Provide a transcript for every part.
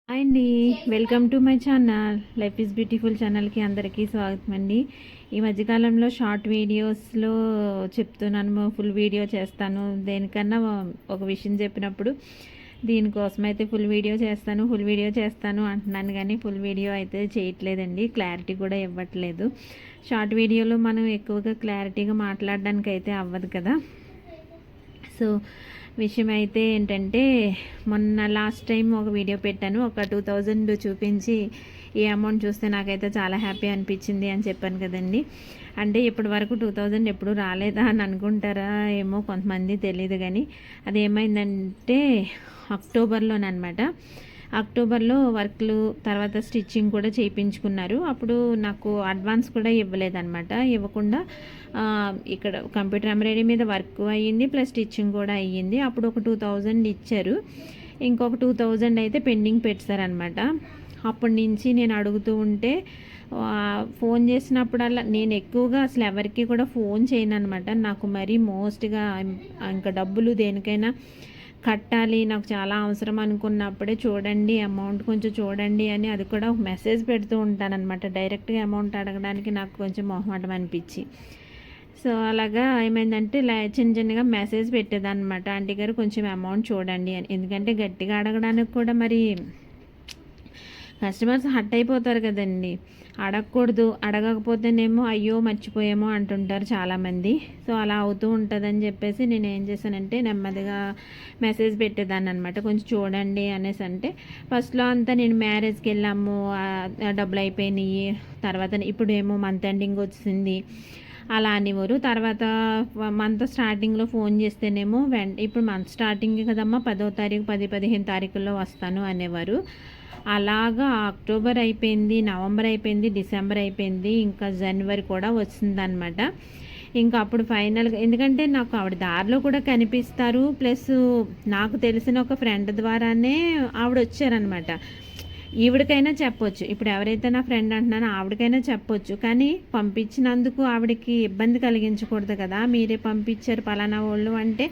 Hi అండి. Welcome to my channel life is beautiful ఛానల్కి అందరికీ స్వాగతం అండి. ఈ మధ్యకాలంలో షార్ట్ వీడియోస్లో చెప్తున్నాను, ఫుల్ వీడియో చేస్తాను. దేనికన్నా ఒక విషయం చెప్పినప్పుడు దీనికోసం అయితే ఫుల్ వీడియో చేస్తాను అంటున్నాను, కానీ ఫుల్ వీడియో అయితే చేయట్లేదండి. క్లారిటీ కూడా ఇవ్వట్లేదు. షార్ట్ వీడియోలో మనం ఎక్కువగా క్లారిటీగా మాట్లాడడానికి అయితే అవ్వదు కదా. సో విషయం అయితే ఏంటంటే, మొన్న లాస్ట్ టైం ఒక వీడియో పెట్టాను, ఒక 2000 చూపించి ఈ అమౌంట్ చూస్తే నాకైతే చాలా హ్యాపీ అనిపించింది అని చెప్పాను కదండి. అంటే ఇప్పటి వరకు 2000 ఎప్పుడు రాలేదా అని అనుకుంటారా ఏమో కొంతమంది, తెలియదు. కానీ అది ఏమైందంటే అక్టోబర్లోనమాట. అక్టోబర్లో వర్క్లు తర్వాత స్టిచ్చింగ్ కూడా చేయించుకున్నారు. అప్పుడు నాకు అడ్వాన్స్ కూడా ఇవ్వలేదన్నమాట. ఇవ్వకుండా ఇక్కడ కంప్యూటర్ ఎంబ్రాయిడరీ మీద వర్క్ అయ్యింది, ప్లస్ స్టిచ్చింగ్ కూడా అయ్యింది. అప్పుడు ఒక 2000 ఇచ్చారు, ఇంకొక 2000 అయితే పెండింగ్ పెట్టారనమాట. అప్పటి నుంచి నేను అడుగుతూ ఉంటే ఫోన్ చేసినప్పుడల్లా, నేను ఎక్కువగా అసలు ఎవరికి కూడా ఫోన్ చేయను అనమాట. నాకు మరీ మోస్ట్గా ఇంకా డబ్బులు దేనికైనా కట్టాలి, నాకు చాలా అవసరం అనుకున్నప్పుడే చూడండి అమౌంట్ కొంచెం చూడండి అని అది కూడా ఒక మెసేజ్ పెడుతూ ఉంటానన్నమాట. డైరెక్ట్గా అమౌంట్ అడగడానికి నాకు కొంచెం మొహమాటం అనిపించి, సో అలాగా ఏమైందంటే చిన్న చిన్నగా మెసేజ్ పెట్టేదన్నమాట, ఆంటీ గారు కొంచెం అమౌంట్ చూడండి అని. ఎందుకంటే గట్టిగా అడగడానికి కూడా మరి కస్టమర్స్ హట్ అయిపోతారు కదండి. అడగకూడదు, అడగకపోతేనేమో అయ్యో మర్చిపోయేమో అంటుంటారు చాలామంది. సో అలా అవుతూ ఉంటుందని చెప్పేసి నేను ఏం చేశానంటే నెమ్మదిగా మెసేజ్ పెట్టేదాన్ని అనమాట, కొంచెం చూడండి అనేసి. అంటే ఫస్ట్లో అంతా నేను మ్యారేజ్కి వెళ్ళాము, డబ్బులు అయిపోయినాయి, తర్వాత ఇప్పుడు ఏమో మంత్ ఎండింగ్ వచ్చింది అలా అనేవారు. తర్వాత మంత్ స్టార్టింగ్లో ఫోన్ చేస్తేనేమో ఇప్పుడు మంత్ స్టార్టింగ్ కదమ్మా, 10వ తారీఖు 10-15 తారీఖుల్లో వస్తాను అనేవారు. అలాగా అక్టోబర్ అయిపోయింది, నవంబర్ అయిపోయింది, డిసెంబర్ అయిపోయింది, ఇంకా జనవరి కూడా వచ్చిందనమాట. ఇంకా అప్పుడు ఫైనల్గా, ఎందుకంటే నాకు ఆవిడ దారిలో కూడా కనిపిస్తారు, ప్లస్ నాకు తెలిసిన ఒక ఫ్రెండ్ ద్వారానే ఆవిడ వచ్చారనమాట. ఈవిడికైనా చెప్పొచ్చు, ఇప్పుడు ఎవరైతే నా ఫ్రెండ్ అంటున్నానో ఆవిడకైనా చెప్పొచ్చు, కానీ పంపించినందుకు ఆవిడకి ఇబ్బంది కలిగించకూడదు కదా. మీరే పంపించారు పలానా వాళ్ళు అంటే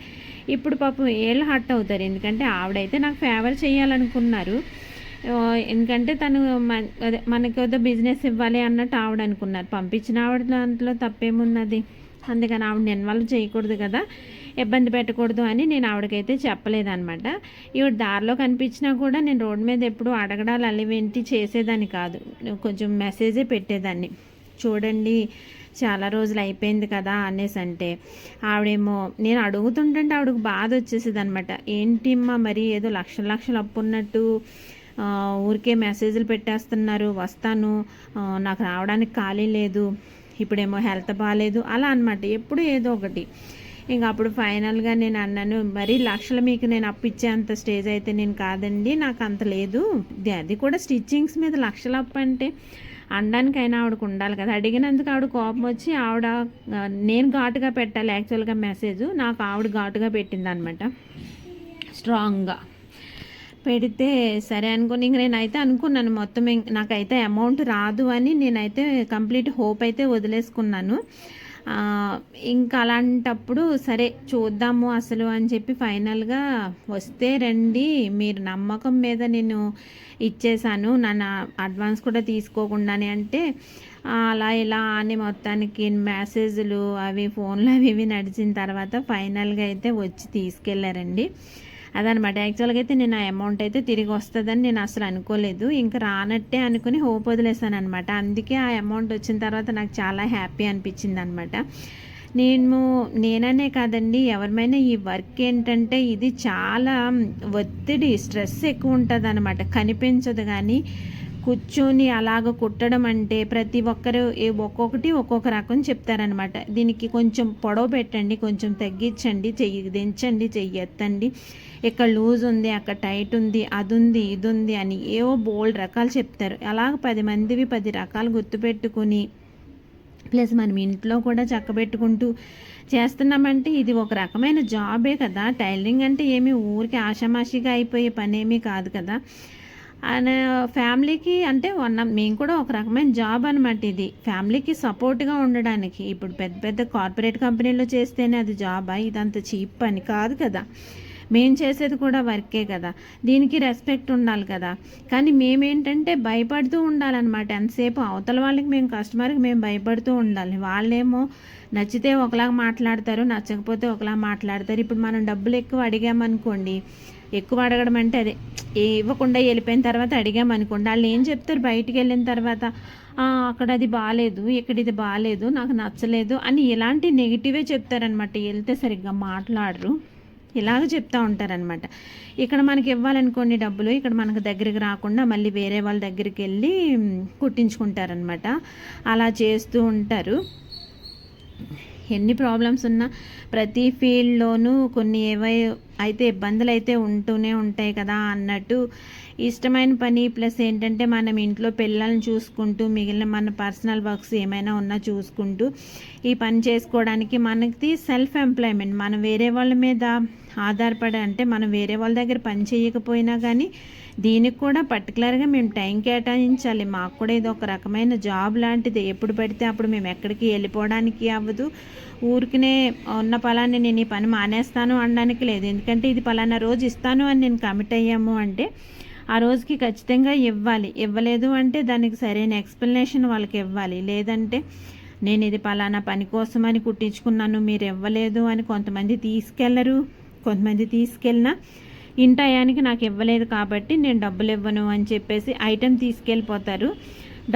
ఇప్పుడు పాపం ఏళ్ళు హట్ అవుతారు. ఎందుకంటే ఆవిడైతే నాకు ఫేవర్ చేయాలనుకున్నారు, ఎందుకంటే తను అదే మనకి ఏదో బిజినెస్ ఇవ్వాలి అన్నట్టు ఆవిడ అనుకున్నారు. పంపించిన ఆవిడ దాంట్లో తప్పేమున్నది, అందుకని ఆవిడని ఇన్వాల్వ్ చేయకూడదు కదా, ఇబ్బంది పెట్టకూడదు అని నేను ఆవిడకైతే చెప్పలేదన్నమాట. ఈవిడ దారిలో కనిపించినా కూడా నేను రోడ్డు మీద ఎప్పుడు అడగడాలు అలివేంటి చేసేదాన్ని కాదు, కొంచెం మెసేజే పెట్టేదాన్ని, చూడండి చాలా రోజులు అయిపోయింది కదా అనేసి. అంటే ఆవిడేమో నేను అడుగుతుంటే ఆవిడకు బాధ వచ్చేసేది అనమాట. ఏంటి అమ్మా మరి ఏదో లక్షలు అప్పు ఉన్నట్టు ఊరికే మెసేజ్లు పెట్టేస్తున్నారు, వస్తాను, నాకు రావడానికి ఖాళీ లేదు, ఇప్పుడేమో హెల్త్ బాగాలేదు, అలా అనమాట, ఎప్పుడు ఏదో ఒకటి. ఇంకా అప్పుడు ఫైనల్గా నేను అన్నాను, మరి లక్షలు మీకు నేను అప్పు ఇచ్చేంత స్టేజ్ అయితే నేను కాదండి, నాకు అంత లేదు, అది కూడా స్టిచ్చింగ్స్ మీద లక్షలు అప్పు అంటే అనడానికైనా ఆవిడకు ఉండాలి కదా. అడిగినందుకు ఆవిడ కోపం వచ్చి నేను ఘాటుగా పెట్టాలి యాక్చువల్గా మెసేజ్, నాకు ఆవిడ ఘాటుగా పెట్టింది అనమాట, స్ట్రాంగ్గా పెడితే సరే అనుకుని ఇంక నేనైతే అనుకున్నాను మొత్తం నాకైతే అమౌంట్ రాదు అని నేనైతే కంప్లీట్ హోప్ అయితే వదిలేసుకున్నాను. ఇంకా అలాంటప్పుడు సరే చూద్దాము అసలు అని చెప్పి ఫైనల్గా వస్తే రండి, మీరు నమ్మకం మీద నేను ఇచ్చేసాను, నన్ను అడ్వాన్స్ కూడా తీసుకోకుండానే అంటే అలా ఇలా అని మొత్తానికి మెసేజ్లు అవి ఫోన్లు అవి నడిచిన తర్వాత ఫైనల్గా అయితే వచ్చి తీసుకెళ్లారండి. అదనమాట. యాక్చువల్గా అయితే నేను ఆ అమౌంట్ అయితే తిరిగి వస్తుందని నేను అసలు అనుకోలేదు, ఇంకా రానట్టే అనుకుని హోప్ వదిలేసాను అనమాట. అందుకే ఆ అమౌంట్ వచ్చిన తర్వాత నాకు చాలా హ్యాపీ అనిపించింది అనమాట. నేననే కాదండి, ఎవరిమైనా ఈ వర్క్ ఏంటంటే ఇది చాలా ఒత్తిడి, స్ట్రెస్ ఎక్కువ ఉంటుంది అనమాట, కనిపించదు. కానీ కూర్చొని అలాగ కుట్టడం అంటే ప్రతి ఒక్కరు ఒక్కొక్కటి ఒక్కొక్క రకం చెప్తారనమాట. దీనికి కొంచెం పొడవు పెట్టండి, కొంచెం తగ్గించండి, చెయ్యి దించండి, చెయ్యి ఎత్తండి, ఇక్కడ లూజ్ ఉంది, అక్కడ టైట్ ఉంది, అది ఉంది, ఇది ఉంది అని ఏవో బోల్డ్ రకాలు చెప్తారు. అలాగ 10 మందివి 10 రకాలు గుర్తుపెట్టుకుని ప్లస్ మనం ఇంట్లో కూడా చక్కబెట్టుకుంటూ చేస్తున్నామంటే ఇది ఒక రకమైన జాబే కదా. టైలరింగ్ అంటే ఏమి ఊరికి ఆషామాషిగా అయిపోయే పనేమీ కాదు కదా. ఫ్యామిలీకి అంటే మేము కూడా ఒక రకమైన జాబ్ అనమాట. ఇది ఫ్యామిలీకి సపోర్ట్గా ఉండడానికి. ఇప్పుడు పెద్ద పెద్ద కార్పొరేట్ కంపెనీలో చేస్తేనే అది జాబా, ఇదంత చీప్ పని కాదు కదా. మేము చేసేది కూడా వర్కే కదా, దీనికి రెస్పెక్ట్ ఉండాలి కదా. కానీ మేమేంటంటే భయపడుతూ ఉండాలన్నమాట. ఎంతసేపు అవతల వాళ్ళకి మేము కస్టమర్కి మేము భయపడుతూ ఉండాలి. వాళ్ళేమో నచ్చితే ఒకలాగా మాట్లాడతారు, నచ్చకపోతే ఒకలాగా మాట్లాడతారు. ఇప్పుడు మనం డబ్బులు ఎక్కువ అడిగామనుకోండి, ఎక్కువ అడగడం అంటే అదే ఇవ్వకుండా వెళ్ళిపోయిన తర్వాత అడిగామనుకోండి, వాళ్ళు ఏం చెప్తారు బయటికి వెళ్ళిన తర్వాత, అక్కడ అది బాగాలేదు, ఇక్కడ ఇది బాగాలేదు, నాకు నచ్చలేదు అని ఇలాంటి నెగిటివే చెప్తారనమాట. వెళ్తే సరిగ్గా మాట్లాడరు, ఇలాగ చెప్తూ ఉంటారనమాట. ఇక్కడ మనకి ఇవ్వాలనుకోండి డబ్బులు, ఇక్కడ మనకు దగ్గరికి రాకుండా మళ్ళీ వేరే వాళ్ళ దగ్గరికి వెళ్ళి కుట్టించుకుంటారనమాట. అలా చేస్తూ ఉంటారు. ఎన్ని ప్రాబ్లమ్స్ ఉన్నా ప్రతి ఫీల్డ్లోనూ కొన్ని అయితే ఇబ్బందులు అయితే ఉంటూనే ఉంటాయి కదా అన్నట్టు, ఇష్టమైన పని ప్లస్ ఏంటంటే మనం ఇంట్లో పిల్లల్ని చూసుకుంటూ మిగిలిన మన పర్సనల్ వర్క్స్ ఏమైనా ఉన్నా చూసుకుంటూ ఈ పని చేసుకోవడానికి మనకి సెల్ఫ్ ఎంప్లాయ్మెంట్, మనం వేరే వాళ్ళ మీద ఆధారపడి, అంటే మనం వేరే వాళ్ళ దగ్గర పని చేయకపోయినా కానీ దీనికి కూడా పర్టికులర్గా మేము టైం కేటాయించాలి. మాకు కూడా ఇది ఒక రకమైన జాబ్ లాంటిది. ఎప్పుడు పడితే అప్పుడు మేము ఎక్కడికి వెళ్ళిపోవడానికి అవ్వదు. ఊరికినే ఉన్న పలాన్ని నేను ఈ పని మానేస్తాను అనడానికి లేదు. ఎందుకంటే ఇది పలానా రోజు ఇస్తాను అని నేను కమిట్ అయ్యాము అంటే ఆ రోజుకి ఖచ్చితంగా ఇవ్వాలి. ఇవ్వలేదు అంటే దానికి సరైన ఎక్స్ప్లెనేషన్ వాళ్ళకి ఇవ్వాలి. లేదంటే నేను ఇది పలానా పని కోసమని కుట్టించుకున్నాను, మీరు ఇవ్వలేదు అని కొంతమంది తీసుకెళ్లరు. కొంతమంది తీసుకెళ్ళినా ఇంటయానికి నాకు ఇవ్వలేదు కాబట్టి నేను డబ్బులు ఇవ్వను అని చెప్పేసి ఐటెం తీసుకెళ్ళిపోతారు.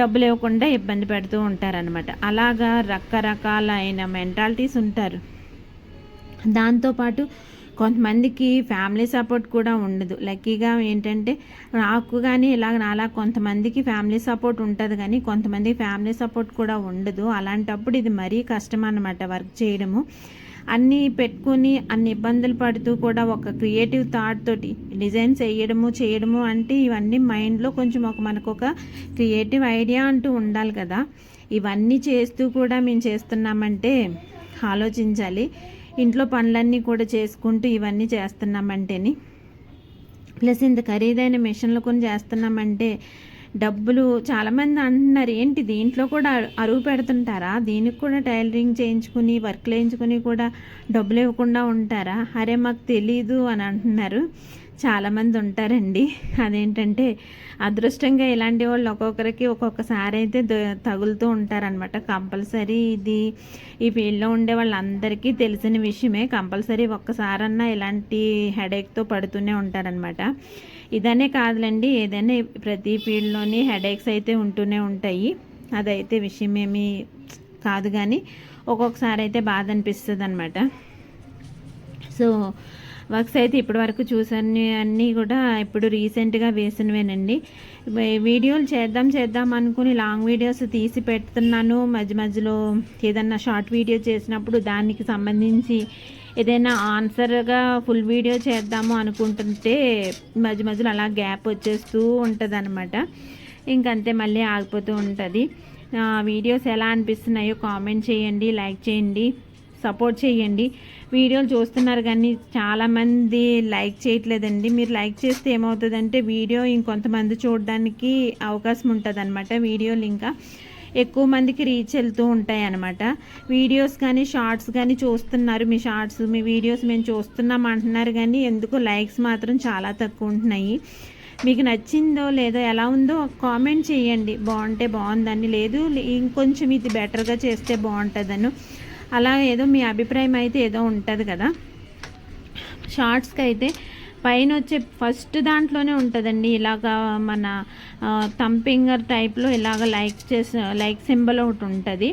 డబ్బులు ఇవ్వకుండా ఇబ్బంది పెడుతూ ఉంటారనమాట. అలాగా రకరకాలైన మెంటాలిటీస్ ఉంటారు. దాంతోపాటు కొంతమందికి ఫ్యామిలీ సపోర్ట్ కూడా ఉండదు. లక్కీగా ఏంటంటే నాకు కానీ ఇలాగ నాలా కొంతమందికి ఫ్యామిలీ సపోర్ట్ ఉంటుంది, కానీ కొంతమందికి ఫ్యామిలీ సపోర్ట్ కూడా ఉండదు. అలాంటప్పుడు ఇది మరీ కష్టం అన్నమాట వర్క్ చేయడము. అన్నీ పెట్టుకుని అన్ని ఇబ్బందులు పడుతూ కూడా ఒక క్రియేటివ్ థాట్ తోటి డిజైన్స్ చేయడము అంటే ఇవన్నీ మైండ్లో కొంచెం మనకు ఒక క్రియేటివ్ ఐడియా అంటూ ఉండాలి కదా. ఇవన్నీ చేస్తూ కూడా మేము చేస్తున్నామంటే ఆలోచించాలి. ఇంట్లో పనులన్నీ కూడా చేసుకుంటూ ఇవన్నీ చేస్తున్నామంటేని, ప్లస్ ఇంత ఖరీదైన మిషన్లు కొని చేస్తున్నామంటే డబ్బులు చాలామంది అంటున్నారు, ఏంటి దీంట్లో కూడా అరువు పెడుతుంటారా, దీనికి కూడా టైలరింగ్ చేయించుకుని వర్క్లు వేయించుకుని కూడా డబ్బులు ఇవ్వకుండా ఉంటారా, అరే మాకు తెలీదు అని అంటున్నారు. చాలామంది ఉంటారండి. అదేంటంటే అదృష్టంగా ఇలాంటి వాళ్ళు ఒక్కొక్కరికి ఒక్కొక్కసారి అయితే తగులుతూ ఉంటారనమాట. కంపల్సరీ ఇది ఈ ఫీల్డ్లో ఉండే వాళ్ళందరికీ తెలిసిన విషయమే. కంపల్సరీ ఒక్కసారన్నా ఇలాంటి హెడేక్తో పడుతూనే ఉంటారనమాట. ఇదనే కాదులేండి, ఏదైనా ప్రతి ఫీల్డ్లోని హెడేక్స్ అయితే ఉంటూనే ఉంటాయి. అదైతే విషయం ఏమీ కాదు, కానీ ఒక్కొక్కసారి అయితే బాధ అనిపిస్తుంది అనమాట. సో వర్క్స్ అయితే ఇప్పటి వరకు అన్నీ కూడా ఇప్పుడు రీసెంట్గా వేసినవేనండి. వీడియోలు చేద్దాం అనుకుని లాంగ్ వీడియోస్ తీసి పెడుతున్నాను. మధ్యలో ఏదన్నా షార్ట్ వీడియో చేసినప్పుడు దానికి సంబంధించి ఏదైనా ఆన్సర్గా ఫుల్ వీడియో చేద్దాము అనుకుంటుంటే మధ్యలో అలా గ్యాప్ వచ్చేస్తూ ఉంటుంది అనమాట. ఇంకంతే మళ్ళీ ఆగిపోతూ ఉంటుంది. వీడియోస్ ఎలా అనిపిస్తున్నాయో కామెంట్ చేయండి, లైక్ చేయండి, సపోర్ట్ చేయండి. వీడియోలు చూస్తున్నారు కానీ చాలామంది లైక్ చేయట్లేదండి. మీరు లైక్ చేస్తే ఏమవుతుందంటే వీడియో ఇంకొంతమంది చూడడానికి అవకాశం ఉంటుంది అనమాట. వీడియోలు ఇంకా ఎక్కువ మందికి రీచ్ వెళ్తూ ఉంటాయి అన్నమాట. వీడియోస్ కానీ షార్ట్స్ కానీ చూస్తున్నారు, మీ షార్ట్స్ మీ వీడియోస్ మేము చూస్తున్నాం అంటున్నారు, కానీ ఎందుకు లైక్స్ మాత్రం చాలా తక్కువ ఉంటున్నాయి. మీకు నచ్చిందో లేదో ఎలా ఉందో కామెంట్ చేయండి. బాగుంటే బాగుందని, లేదు ఇంకొంచెం ఇది బెటర్గా చేస్తే బాగుంటుందని, అలా ఏదో మీ అభిప్రాయం అయితే ఏదో ఉంటుంది కదా. షార్ట్స్కి అయితే పైన వచ్చే ఫస్ట్ దాంట్లోనే ఉంటుందండి, ఇలాగ మన థంపింగర్ టైప్లో ఇలాగ లైక్ సింబల్ ఒకటి ఉంటుంది.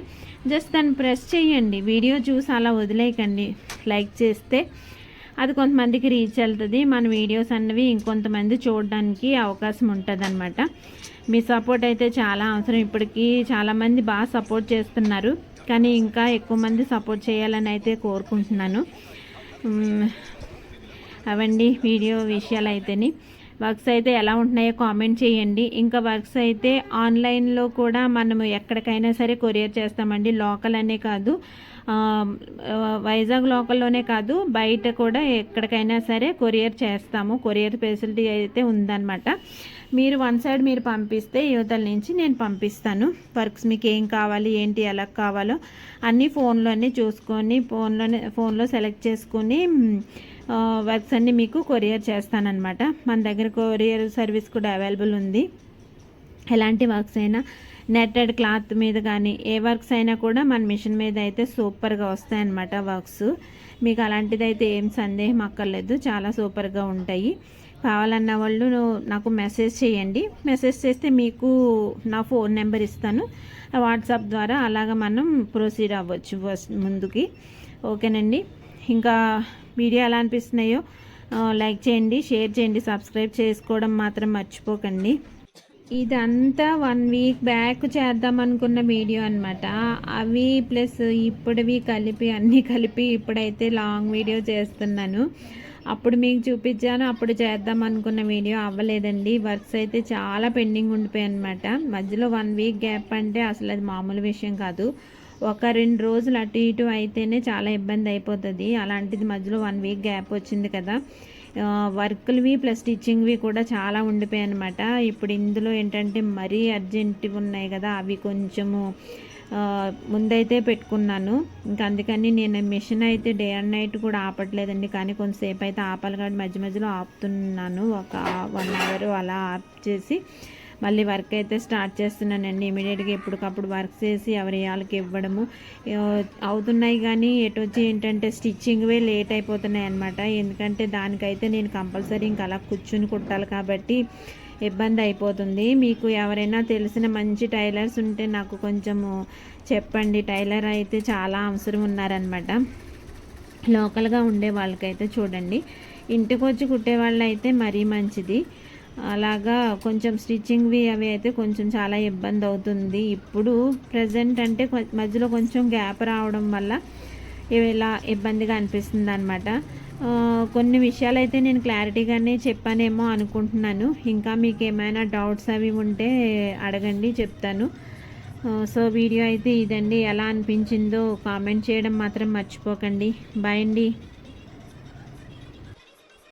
జస్ట్ దాన్ని ప్రెస్ చేయండి. వీడియో చూసి అలా వదిలేయకండి. లైక్ చేస్తే అది కొంతమందికి రీచ్ వెళ్తుంది. మన వీడియోస్ అన్నవి ఇంకొంతమంది చూడడానికి అవకాశం ఉంటుంది అనమాట. మీ సపోర్ట్ అయితే చాలా అవసరం. ఇప్పటికీ చాలామంది బాగా సపోర్ట్ చేస్తున్నారు, కానీ ఇంకా ఎక్కువ మంది సపోర్ట్ చేయాలని అయితే కోరుకుంటున్నాను. అవండి వీడియో విషయాలు అయితేని. వర్క్స్ అయితే ఎలా ఉంటున్నాయో కామెంట్ చేయండి. ఇంకా వర్క్స్ అయితే ఆన్లైన్లో కూడా మనము ఎక్కడికైనా సరే కొరియర్ చేస్తామండి. లోకల్ అనే కాదు, వైజాగ్ లోకల్లోనే కాదు, బయట కూడా ఎక్కడికైనా సరే కొరియర్ చేస్తాము. కొరియర్ ఫెసిలిటీ అయితే ఉందన్నమాట. మీరు వన్ సైడ్ మీరు పంపిస్తే యువతల నుంచి నేను పంపిస్తాను. వర్క్స్ మీకు ఏం కావాలి, ఏంటి, ఎలా కావాలో అన్నీ ఫోన్లోనే చూసుకొని ఫోన్లో సెలెక్ట్ చేసుకొని వర్క్స్ అన్నీ మీకు కొరియర్ చేస్తానన్నమాట. మన దగ్గర కొరియర్ సర్వీస్ కూడా అవైలబుల్ ఉంది. ఎలాంటి వర్క్స్ అయినా నెట్టెడ్ క్లాత్ మీద కానీ ఏ వర్క్స్ అయినా కూడా మన మిషన్ మీద అయితే సూపర్గా వస్తాయన్నమాట వర్క్స్. మీకు అలాంటిది అయితే ఏం సందేహం అక్కర్లేదు, చాలా సూపర్గా ఉంటాయి. కావాలన్న వాళ్ళు నాకు మెసేజ్ చేయండి. మెసేజ్ చేస్తే మీకు నా ఫోన్ నెంబర్ ఇస్తాను, వాట్సాప్ ద్వారా అలాగ మనం ప్రొసీడ్ అవ్వచ్చు ముందుకి. ఓకేనండి. ఇంకా వీడియో ఎలా అనిపిస్తున్నాయో లైక్ చేయండి, షేర్ చేయండి, సబ్స్క్రైబ్ చేసుకోవడం మాత్రం మర్చిపోకండి. ఇదంతా 1 వీక్ బ్యాక్ చేద్దాం అనుకున్న వీడియో అనమాట. అవి ప్లస్ ఇప్పుడువి కలిపి అన్నీ కలిపి ఇప్పుడైతే లాంగ్ వీడియో చేస్తున్నాను. అప్పుడు మీకు చూపించాను, అప్పుడు చేద్దాం అనుకున్న వీడియో అవ్వలేదండి. వర్క్స్ అయితే చాలా పెండింగ్ ఉండిపోయాయి అనమాట. మధ్యలో 1 వీక్ గ్యాప్ అంటే అసలు అది మామూలు విషయం కాదు. 1-2 రోజులు అటు ఇటు అయితేనే చాలా ఇబ్బంది అయిపోతుంది. అలాంటిది మధ్యలో 1 వీక్ గ్యాప్ వచ్చింది కదా. వర్క్లువి ప్లస్ స్టిచ్చింగ్వి కూడా చాలా ఉండిపోయాయి అనమాట. ఇప్పుడు ఇందులో ఏంటంటే మరీ అర్జెంటుగా ఉన్నాయి కదా, అవి కొంచెము ముందైతే పెట్టుకున్నాను. ఇంకా అందుకని నేను మిషన్ అయితే డే అండ్ నైట్ కూడా ఆపట్లేదండి, కానీ కొంతసేపు అయితే ఆపాలి కాబట్టి మధ్య మధ్యలో ఆపుతున్నాను. ఒక 1 అవర్ అలా ఆప్ చేసి మళ్ళీ వర్క్ అయితే స్టార్ట్ చేస్తున్నానండి. ఇమీడియట్గా ఎప్పటికప్పుడు వర్క్ చేసి ఎవరి వాళ్ళకి ఇవ్వడము అవుతున్నాయి. కానీ ఎటు వచ్చి ఏంటంటే స్టిచ్చింగ్వే లేట్ అయిపోతున్నాయి అనమాట. ఎందుకంటే దానికైతే నేను కంపల్సరీ ఇంకా అలా కూర్చుని కుట్టాలి కాబట్టి ఇబ్బంది అయిపోతుంది. మీకు ఎవరైనా తెలిసిన మంచి టైలర్స్ ఉంటే నాకు కొంచెము చెప్పండి. టైలర్ అయితే చాలా అవసరం ఉన్నారనమాట. లోకల్గా ఉండే వాళ్ళకైతే చూడండి, ఇంటికి వచ్చి కుట్టే వాళ్ళు అయితే మరీ మంచిది. అలాగా కొంచెం స్టిచ్చింగ్వి అవి అయితే కొంచెం చాలా ఇబ్బంది అవుతుంది. ఇప్పుడు ప్రజెంట్ అంటే మధ్యలో కొంచెం గ్యాప్ రావడం వల్ల ఇలా ఇబ్బందిగా అనిపిస్తుంది అనమాట. కొన్ని విషయాలు అయితే నేను క్లారిటీగానే చెప్పానేమో అనుకుంటున్నాను. ఇంకా మీకు ఏమైనా డౌట్స్ అవి ఉంటే అడగండి, చెప్తాను. సో వీడియో అయితే ఇదండి. ఎలా అనిపించిందో కామెంట్ చేయడం మాత్రం మర్చిపోకండి. బాయ్ అండి.